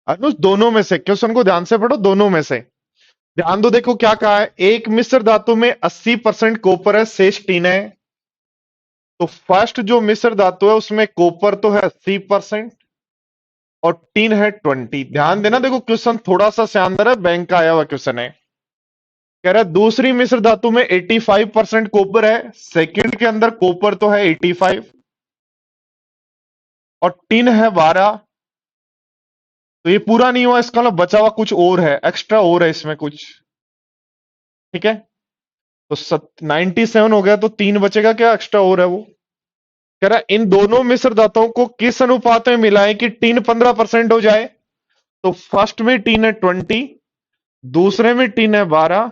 अनुज, दोनों में से क्वेश्चन को ध्यान से पढ़ो, दोनों में से ध्यान दो। देखो क्या कहा है, एक मिश्र धातु में 80% कॉपर है, शेष टीन है। तो फर्स्ट जो मिश्र धातु है उसमें कॉपर तो है 80% और टीन है 20। ध्यान देना, देखो क्वेश्चन थोड़ा सा शानदार है, बैंक का आया हुआ क्वेश्चन है। कह रहा है दूसरी मिश्र धातु में 85% कॉपर है, सेकंड के अंदर कॉपर तो है 85 और टिन है 12। तो ये पूरा नहीं हुआ, इसका मतलब बचा हुआ कुछ और है, एक्स्ट्रा और है इसमें कुछ। ठीक है, तो 97 हो गया, तो 3 बचेगा, क्या एक्स्ट्रा और है वो। कह रहा है इन दोनों मिश्र धातुओं को किस अनुपात में मिलाएं कि टीन 15% हो जाए। तो फर्स्ट में टीन है 20, दूसरे में टीन है 12,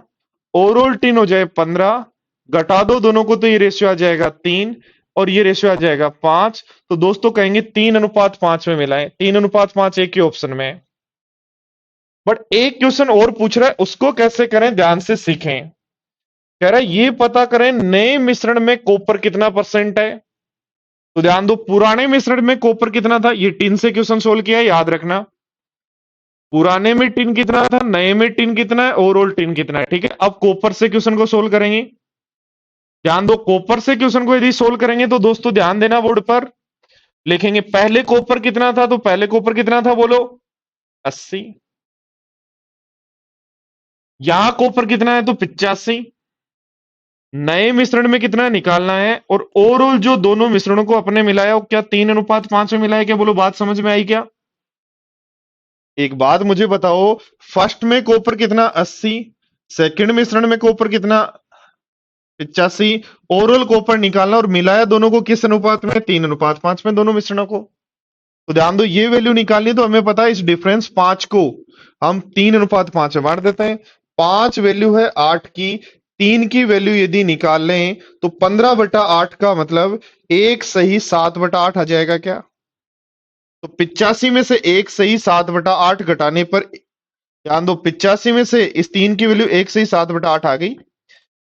ओवरऑल टीन हो जाए 15। घटा दो दोनों को तो ये रेशियो आ जाएगा 3 और ये रेशियो आ जाएगा 5। तो दोस्तों कहेंगे 3:5 में मिलाएं। 3:5 एक ही ऑप्शन में है। बट एक क्वेश्चन और पूछ रहा है, उसको कैसे करें ध्यान से सीखें। कह रहा है ये पता करें नए मिश्रण में कॉपर कितना परसेंट है। तो ध्यान दो, पुराने मिश्रण में कॉपर कितना था, ये टिन से क्वेश्चन सोल्व किया है, याद रखना। पुराने में टिन कितना था, नए में टिन कितना है, ओवरऑल टिन कितना है। ठीक है, अब कॉपर से क्वेश्चन को सोल्व करेंगे। ध्यान दो, कॉपर से क्वेश्चन को यदि सोल्व करेंगे तो दोस्तों ध्यान देना, बोर्ड पर लिखेंगे पहले कॉपर कितना था, तो पहले कॉपर कितना था बोलो, 80। यहां कॉपर कितना है, तो 85। नए मिश्रण में कितना निकालना है, और ओवरऑल जो दोनों मिश्रणों को अपने मिलाया वो क्या 3:5 में मिलाया क्या, बोलो बात समझ में आई क्या। एक बात मुझे बताओ, फर्स्ट में कॉपर कितना 80, सेकंड मिश्रण में कॉपर कितना 85, ओवरऑल कॉपर निकालना और मिलाया दोनों को किस अनुपात में, 3:5 में दोनों मिश्रणों को। तो ध्यान दो, ये वैल्यू निकालनी तो हमें पता है, इस डिफरेंस 5 को हम 3:5 में बांट देते हैं। 5 वैल्यू है 8 की, 3 की वैल्यू यदि निकाल लें तो 15/8 का मतलब एक सही 7/8 आ जाएगा क्या। तो 85 में से एक सही 7/8 घटाने पर, ध्यान दो 85 में से इस 3 की वैल्यू एक सही 7/8 आ गई,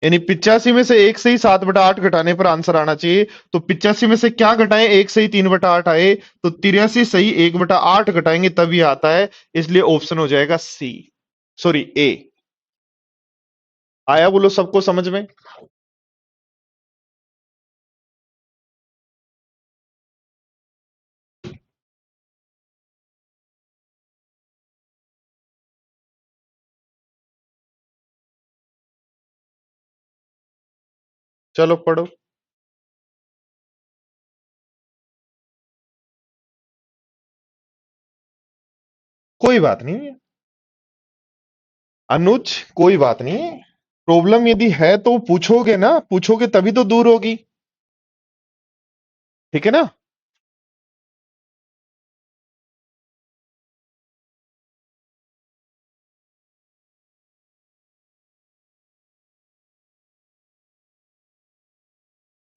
यानी 85 में से एक सही 7/8 घटाने पर आंसर आना चाहिए। तो 85 में से क्या घटाएं, एक सही 3/8 आए, तो 83 सही 1/8 घटाएंगे तब ये आता है, इसलिए ऑप्शन हो जाएगा सी, सॉरी ए। आया बोलो सबको समझ में। चलो पढ़ो। कोई बात नहीं है अनुज, कोई बात नहीं है। प्रॉब्लम यदि है तो पूछोगे ना, पूछोगे तभी तो दूर होगी। ठीक है ना।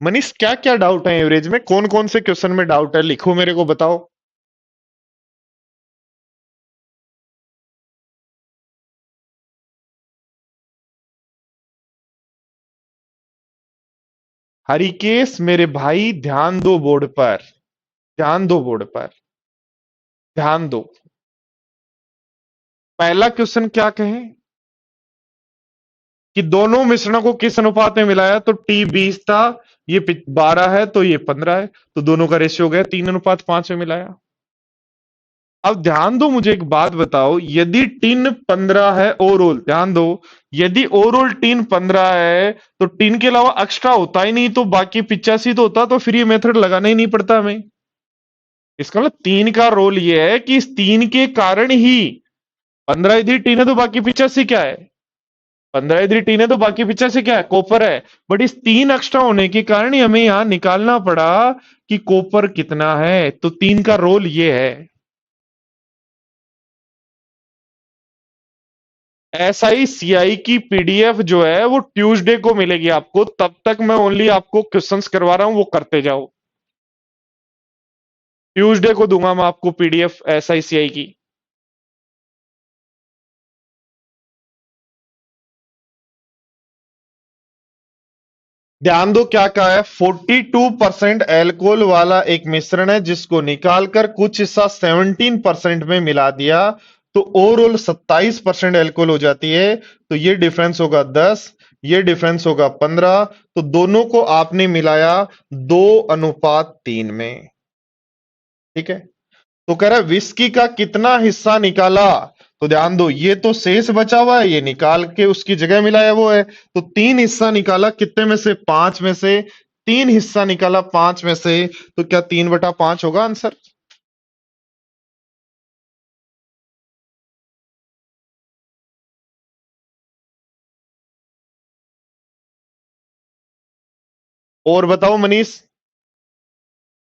मनीष क्या क्या डाउट है एवरेज में, कौन कौन से क्वेश्चन में डाउट है, लिखो मेरे को बताओ। हरिकेश मेरे भाई ध्यान दो बोर्ड पर, ध्यान दो बोर्ड पर, ध्यान दो। पहला क्वेश्चन क्या कहें कि दोनों मिश्रणों को किस अनुपात में मिलाया, तो टी 20 था, ये 12 है, तो ये 15 है, तो दोनों का रेशियो हो गया 3:5 में मिलाया। अब ध्यान दो, मुझे एक बात बताओ, यदि टिन 15 है ओवरऑल, ध्यान दो, यदि ओवरऑल टिन 15 है तो टिन के अलावा एक्स्ट्रा होता ही नहीं, तो बाकी 85 तो होता, तो फिर ये मेथड लगाना ही नहीं पड़ता हमें। इसका मतलब 3 का रोल ये है कि इस 3 के कारण ही 15 यदि टिन है तो बाकी 85 क्या है, 15 यदि टीन है तो बाकी 85 क्या है, कॉपर है। बट इस 3 एक्स्ट्रा होने के कारण ही हमें यहां निकालना पड़ा कि कॉपर कितना है, तो 3 का रोल ये है। SICI की पीडीएफ जो है वो ट्यूसडे को मिलेगी आपको, तब तक मैं ओनली आपको क्वेश्चंस करवा रहा हूं, वो करते जाओ। ट्यूसडे को दूंगा मैं आपको पीडीएफ SICI की। ध्यान दो क्या कहा है, 42% एल्कोहल वाला एक मिश्रण है जिसको निकालकर कुछ हिस्सा 17% में मिला दिया, तो ओवरऑल 27% एल्कोहल हो जाती है। तो ये डिफरेंस होगा 10, ये डिफरेंस होगा 15, तो दोनों को आपने मिलाया 2:3 में। ठीक है, तो कह रहा है विस्की का कितना हिस्सा निकाला, तो ध्यान दो ये तो शेष बचा हुआ है, ये निकाल के उसकी जगह मिलाया वो है, तो 3 हिस्सा निकाला कितने में से, 5 में से। 3 हिस्सा निकाला 5 में से, तो क्या 3/5 होगा आंसर। और बताओ मनीष,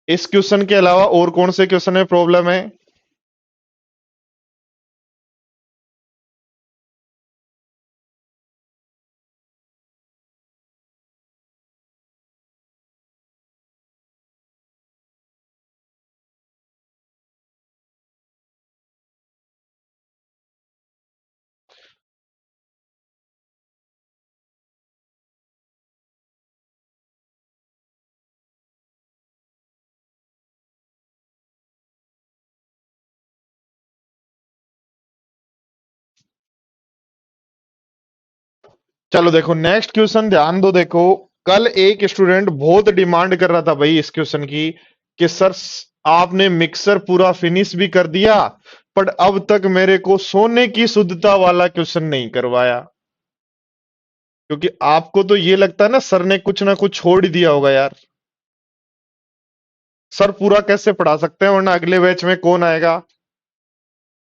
इस क्वेश्चन के अलावा और कौन से क्वेश्चन में प्रॉब्लम है। चलो देखो नेक्स्ट क्वेश्चन ध्यान दो। देखो कल एक स्टूडेंट बहुत डिमांड कर रहा था भाई इस क्वेश्चन की कि सर आपने मिक्सर पूरा फिनिश भी कर दिया पर अब तक मेरे को सोने की शुद्धता वाला क्वेश्चन नहीं करवाया। क्योंकि आपको तो ये लगता है ना सर ने कुछ ना कुछ छोड़ ही दिया होगा यार। सर पूरा कैसे पढ़ा सकते हैं वरना अगले बैच में कौन आएगा।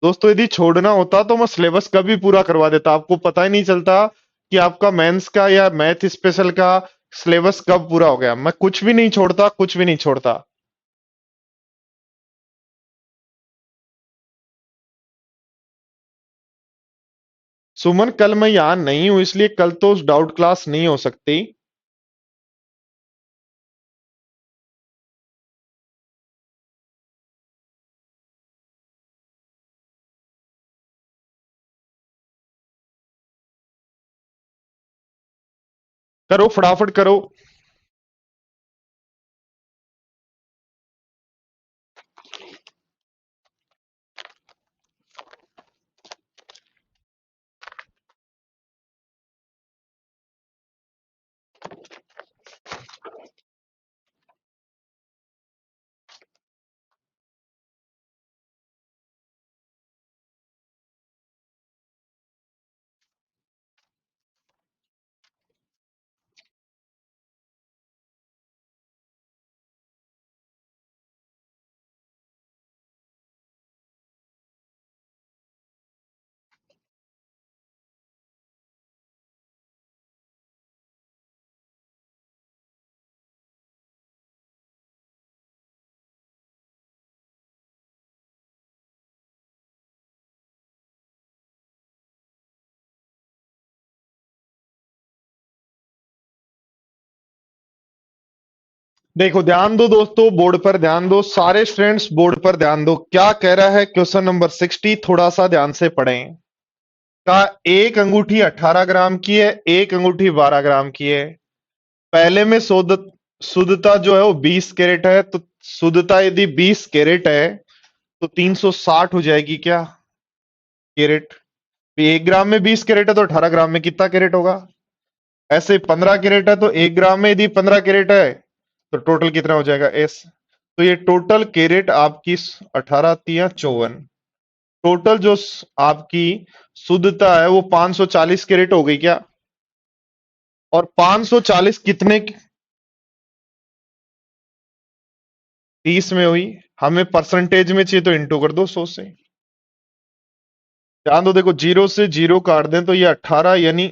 दोस्तों यदि छोड़ना होता तो मैं सिलेबस कभी पूरा करवा देता, आपको पता ही नहीं चलता कि आपका मेंस का या मैथ स्पेशल का सिलेबस कब पूरा हो गया। मैं कुछ भी नहीं छोड़ता, कुछ भी नहीं छोड़ता। सुमन कल मैं यहां नहीं हूं इसलिए कल तो डाउट क्लास नहीं हो सकती। करो फटाफट करो। देखो ध्यान दो दोस्तों, बोर्ड पर ध्यान दो, सारे स्टूडेंट्स बोर्ड पर ध्यान दो। क्या कह रहा है क्वेश्चन नंबर 60, थोड़ा सा ध्यान से पढ़ें। का एक अंगूठी 18 ग्राम की है, एक अंगूठी 12 ग्राम की है। पहले में शुद्धता जो है वो 20 कैरेट है, तो शुद्धता यदि 20 कैरेट है तो 360 हो जाएगी क्या कैरेट। 1 ग्राम में 20 कैरेट है तो 18 ग्राम में कितना कैरेट होगा। ऐसे 15 कैरेट है तो 1 ग्राम में यदि 15 कैरेट है तो टोटल कितना हो जाएगा एस। तो ये टोटल कैरेट आपकी 18 तिया 54। टोटल जो आपकी शुद्धता है वो 540 कैरेट हो गई क्या। और 540 कितने 30 में हुई। हमें परसेंटेज में चाहिए तो इंटू कर दो 100 से। ध्यान दो देखो, जीरो से जीरो काट दें तो ये 18 यानी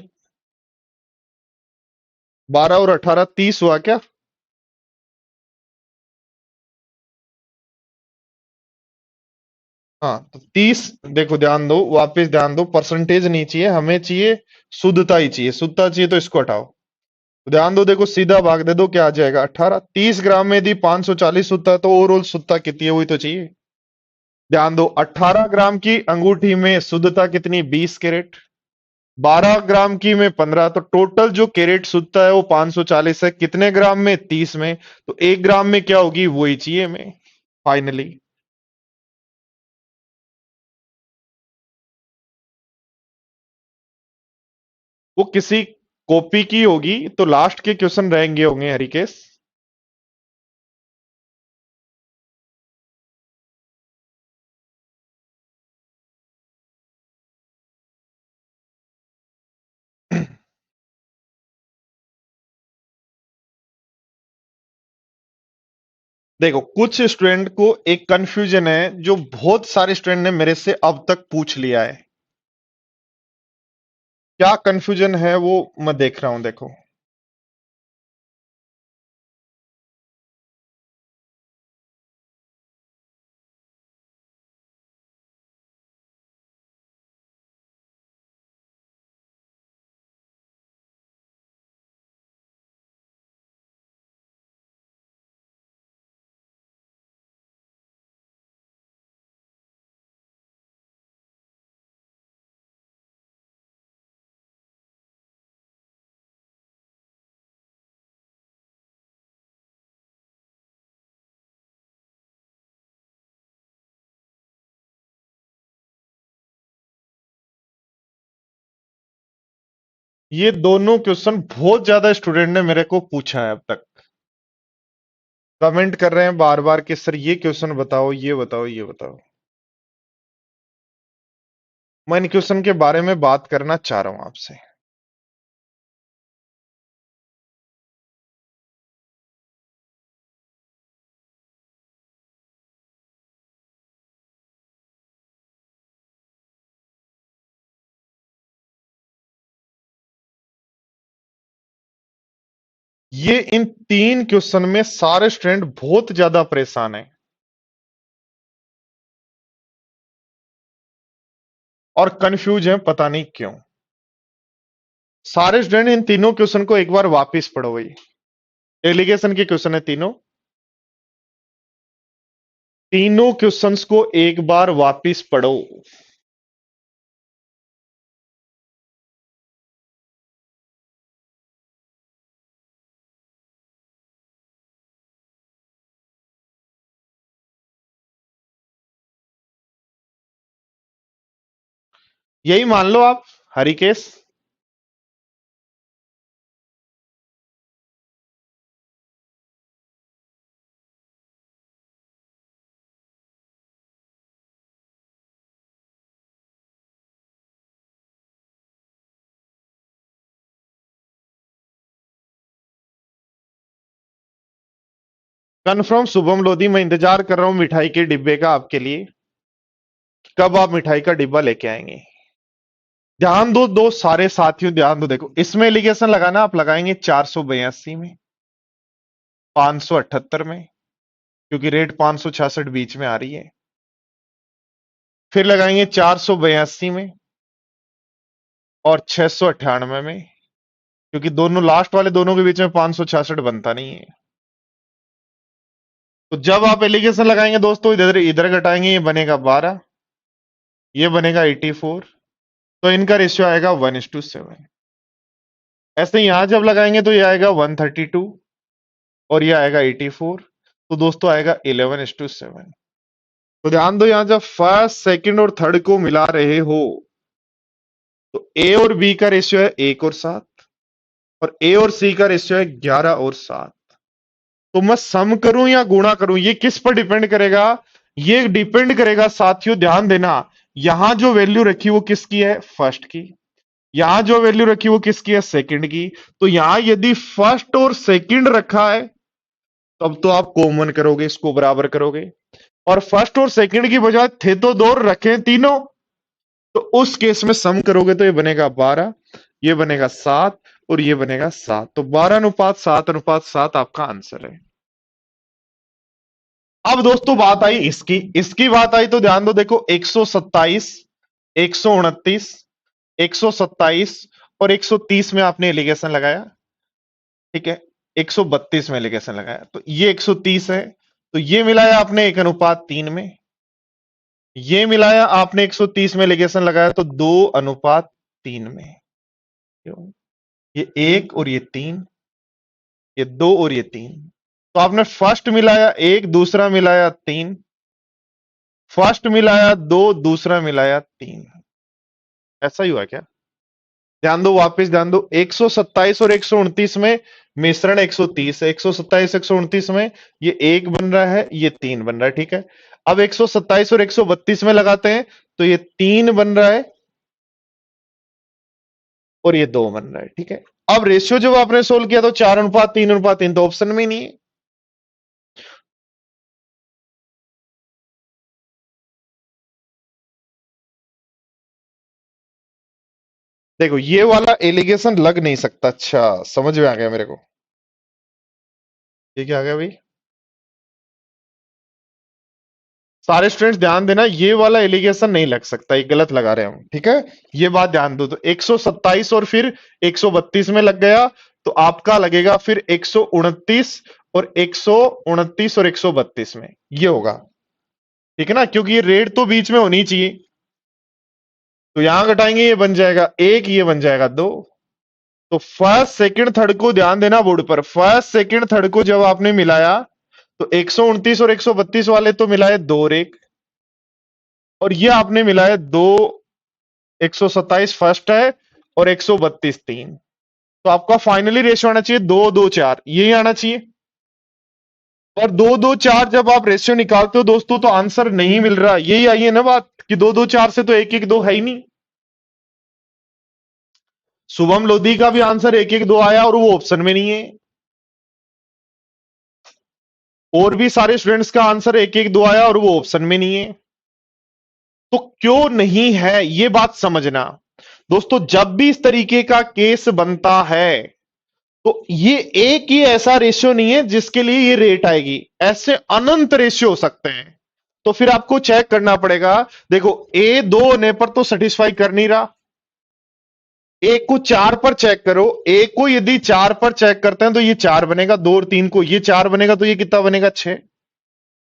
12 और 18 30 हुआ क्या। हाँ तो 30। देखो ध्यान दो, वापस ध्यान दो, परसेंटेज नहीं चाहिए हमें, चाहिए शुद्धता ही चाहिए। शुद्धता चाहिए तो इसको हटाओ। तो ध्यान दो, देखो सीधा भाग दे दो, क्या आ जाएगा 18। 30 ग्राम में यदि 540 शुद्धता है तो ओवरऑल शुद्धता कितनी है वही तो चाहिए। ध्यान दो 18 ग्राम की अंगूठी में शुद्धता कितनी 20 कैरेट, 12 ग्राम की में 15, तो टोटल जो कैरेट शुद्धता है वो 540 है। कितने ग्राम में 30 में, तो 1 ग्राम में क्या होगी वही चाहिए हमें फाइनली। वो किसी कॉपी की होगी तो लास्ट के क्वेश्चन रहेंगे होंगे हरिकेश। देखो कुछ स्टूडेंट को एक कंफ्यूजन है जो बहुत सारे स्टूडेंट ने मेरे से अब तक पूछ लिया है। क्या कंफ्यूजन है वो मैं देख रहा हूं। देखो ये दोनों क्वेश्चन बहुत ज्यादा स्टूडेंट ने मेरे को पूछा है अब तक। कमेंट कर रहे हैं बार बार कि सर ये क्वेश्चन बताओ, ये बताओ, ये बताओ। मैं इन क्वेश्चन के बारे में बात करना चाह रहा हूं आपसे। ये इन 3 क्वेश्चन में सारे स्टूडेंट बहुत ज्यादा परेशान हैं और कंफ्यूज हैं, पता नहीं क्यों। सारे स्टूडेंट इन तीनों क्वेश्चन को एक बार वापस पढ़ो भाई। एलिगेशन के क्वेश्चन है तीनों। तीनों क्वेश्चंस को एक बार वापस पढ़ो। यही मान लो आप, हरिकेश। कन्फर्म शुभम लोधी, मैं इंतजार कर रहा हूं मिठाई के डिब्बे का आपके लिए। कब आप मिठाई का डिब्बा लेके आएंगे? ध्यान दो, दो सारे साथियों ध्यान दो। देखो इसमें एलिगेशन लगाना, आप लगाएंगे 482 में, 578 में, क्योंकि रेट 566 बीच में आ रही है। फिर लगाएंगे 482 में और 698 में, क्योंकि दोनों लास्ट वाले दोनों के बीच में 566 बनता नहीं है। तो जब आप एलिगेशन लगाएंगे दोस्तों, इधर इधर घटाएंगे, ये बनेगा 12, ये बनेगा 84। तो इनका रेशियो आएगा 1:7। ऐसे ही यहां जब लगाएंगे तो ये आएगा 132 और ये आएगा 84। तो दोस्तों आएगा 11:7। तो ध्यान दो, यहां जब फर्स्ट सेकंड और थर्ड को मिला रहे हो तो ए और बी का रेशियो है 1 और 7 और ए और सी का रेशियो है 11 और 7। तो मैं सम करूं या गुणा करूं, ये किस पर डिपेंड करेगा? ये डिपेंड करेगा साथियों, ध्यान देना। यहां जो वैल्यू रखी वो किसकी है? फर्स्ट की। यहां जो वैल्यू रखी वो किसकी है? सेकंड की। तो यहां यदि फर्स्ट और सेकंड रखा है तब तो आप कॉमन करोगे, इसको बराबर करोगे। और फर्स्ट और सेकंड की बजाय थे तो दो, रखे तीनों, तो उस केस में सम करोगे तो ये बनेगा 12, ये बनेगा 7 और ये बनेगा 7। तो 12:7:7 आपका आंसर है। अब दोस्तों बात आई इसकी, इसकी बात आई तो ध्यान दो। देखो 127, 129, 127 और 130 में आपने एलिगेशन लगाया, ठीक है। 132 में एलिगेशन लगाया तो ये 130 है। तो ये मिलाया आपने 1:3 में, ये मिलाया आपने 130 में एलिगेशन लगाया तो 2:3 में। क्यों? ये 1 और ये 3, ये 2 और ये 3। तो आपने फर्स्ट मिलाया 1, दूसरा मिलाया 3, फर्स्ट मिलाया 2, दूसरा मिलाया 3। ऐसा ही हुआ क्या? ध्यान दो, वापस ध्यान दो। 127 और 129 में मिश्रण 130 है। 127 129 में ये 1 बन रहा है, ये 3 बन रहा है, ठीक है। अब 127 और 132 में लगाते हैं तो ये 3 बन रहा है और ये 2 बन रहा है, ठीक है। अब रेशियो जब आपने सोल्व किया तो 4:3:3 तो ऑप्शन में ही नहीं है। देखो ये वाला एलिगेशन लग नहीं सकता। अच्छा, समझ में आ गया मेरे को। ये क्या आ गया भाई? सारे स्टूडेंट्स ध्यान देना, ये वाला एलिगेशन नहीं लग सकता, ये गलत लगा रहे हैं हम, ठीक है। ये बात ध्यान दो। तो 127 और फिर 132 में लग गया तो आपका लगेगा फिर 129 और 129 और 132 में, ये होगा, ठीक है ना, क्योंकि ये रेट तो बीच में होनी चाहिए। तो यहां घटाएंगे, ये बन जाएगा 1, ये बन जाएगा 2। तो फर्स्ट सेकंड थर्ड को ध्यान देना बोर्ड पर। फर्स्ट सेकंड थर्ड को जब आपने मिलाया तो 129 और 132 वाले तो मिलाए 2 और 1, और ये आपने मिलाए 2। 127 फर्स्ट है और 132 3। तो आपका फाइनली रेशियो आना चाहिए 2-2-4, यही आना चाहिए। और 2-2-4 जब आप रेशियो निकालते हो दोस्तों तो आंसर नहीं मिल रहा, यही आई है ना बात कि 2-2-4 से तो 1-1-2 है ही नहीं। शुभम लोधी का भी आंसर 1-1-2 आया और वो ऑप्शन में नहीं है। और भी सारे स्टूडेंट्स का आंसर 1-1-2 आया और वो ऑप्शन में नहीं है। तो क्यों नहीं है ये बात समझना दोस्तों। जब भी इस तरीके का केस बनता है तो ये एक ही ऐसा रेशियो नहीं है जिसके लिए ये रेट आएगी, ऐसे अनंत रेशियो हो सकते हैं। तो फिर आपको चेक करना पड़ेगा। देखो ए 2 होने पर तो सेटिस्फाई कर नहीं रहा, ए को 4 पर चेक करो। ए को यदि 4 पर चेक करते हैं तो ये 4 बनेगा, 2 और 3 को ये 4 बनेगा, तो ये कितना बनेगा 6।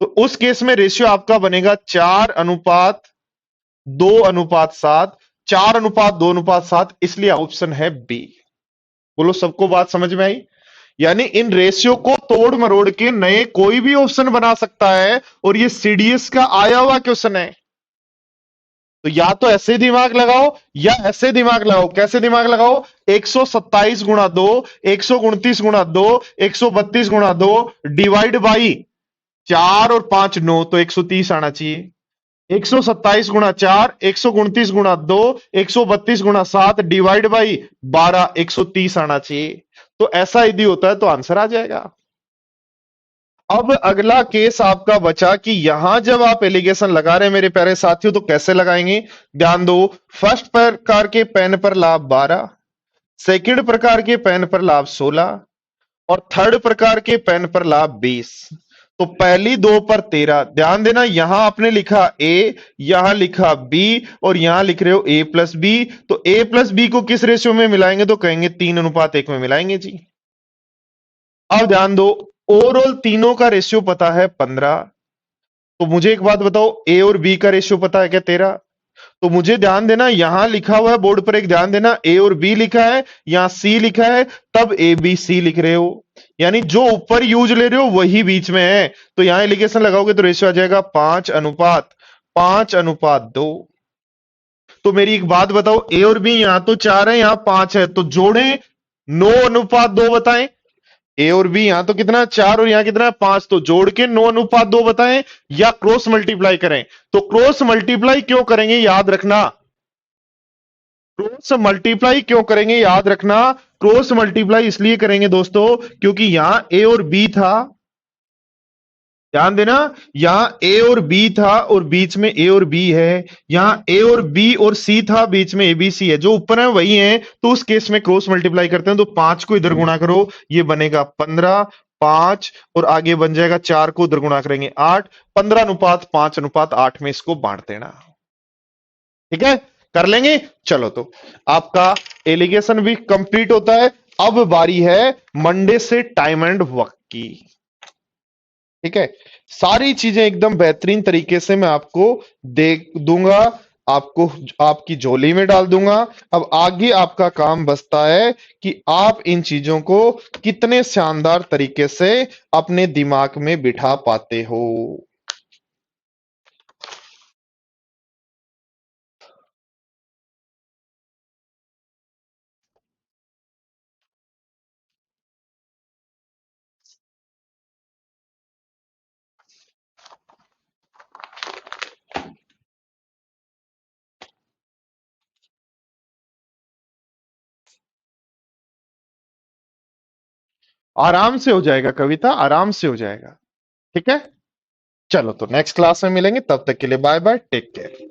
तो उस केस में रेशियो आपका बनेगा 4:2:7, 4:2:7, इसलिए ऑप्शन है बी। बोलो सबको बात समझ में आई। यानी इन रेशियो को तोड़ मरोड़ के नए कोई भी ऑप्शन बना सकता है और ये सीडीएस का आया हुआ क्वेश्चन है। तो या तो ऐसे दिमाग लगाओ या ऐसे दिमाग लगाओ। कैसे दिमाग लगाओ? 127 × 2, 129 × 2, 132 × 2 डिवाइड बाई 4 और 5 9, तो 130 आना चाहिए। 127 × 4, 129 × 2, 132 × 7 डिवाइड बाई 12, 130 आना चाहिए। तो ऐसा यदि होता है तो आंसर आ जाएगा। अब अगला केस आपका बचा कि यहां जब आप एलिगेशन लगा रहे हैं मेरे प्यारे साथियों तो कैसे लगाएंगे? ध्यान दो। फर्स्ट प्रकार के पेन पर लाभ 12, सेकंड प्रकार के पेन पर लाभ 16 और थर्ड प्रकार के पेन पर लाभ 20। तो पहली दो पर 13। ध्यान देना यहां आपने लिखा ए, यहां लिखा बी और यहां लिख रहे हो A+B। तो A+B को किस रेशियो में मिलाएंगे? तो कहेंगे 3:1 में मिलाएंगे जी। अब ध्यान दो, ओवरऑल तीनों का रेशियो पता है 15। तो मुझे एक बात बताओ, ए और बी का रेशियो पता है क्या? 13। तो मुझे ध्यान देना यहां लिखा हुआ है बोर्ड पर, एक ध्यान देना ए और बी लिखा है, यहां सी लिखा है, तब ए बी सी लिख रहे हो। यानी जो ऊपर यूज ले रहे हो वही बीच में है। तो यहां एलिगेशन लगाओगे तो रेशियो आ जाएगा 5:5:2। तो मेरी एक बात बताओ, ए और बी यहां तो 4 है, यहां 5 है, तो जोड़े 9:2 बताएं। ए और बी यहां तो कितना 4 और यहां कितना 5, तो जोड़ के 9:2 बताएं या क्रॉस मल्टीप्लाई करें। तो क्रॉस मल्टीप्लाई क्यों करेंगे याद रखना, क्रॉस मल्टीप्लाई क्यों करेंगे याद रखना। क्रॉस मल्टीप्लाई इसलिए करेंगे दोस्तों क्योंकि यहां ए और बी था, ध्यान देना, यहां ए और बी था और बीच में ए और बी है, यहां ए और बी और सी था, बीच में ए बी सी है, जो ऊपर है वही है। तो उस केस में क्रॉस मल्टीप्लाई करते हैं तो 5 को इधर गुणा करो, ये बनेगा 15, 5 और आगे बन जाएगा 4 को उधर गुणा करेंगे 8, 15:5:8 में इसको बांट देना। ठीक है, कर लेंगे। चलो तो आपका एलिगेशन भी कंप्लीट होता है। अब बारी है मंडे से टाइम एंड वक्त की। ठीक है, सारी चीजें एकदम बेहतरीन तरीके से मैं आपको दे दूंगा, आपको आपकी झोली में डाल दूंगा। अब आगे आपका काम बचता है कि आप इन चीजों को कितने शानदार तरीके से अपने दिमाग में बिठा पाते हो। आराम से हो जाएगा कविता, आराम से हो जाएगा। ठीक है, चलो तो नेक्स्ट क्लास में मिलेंगे, तब तक के लिए बाय बाय, टेक केयर।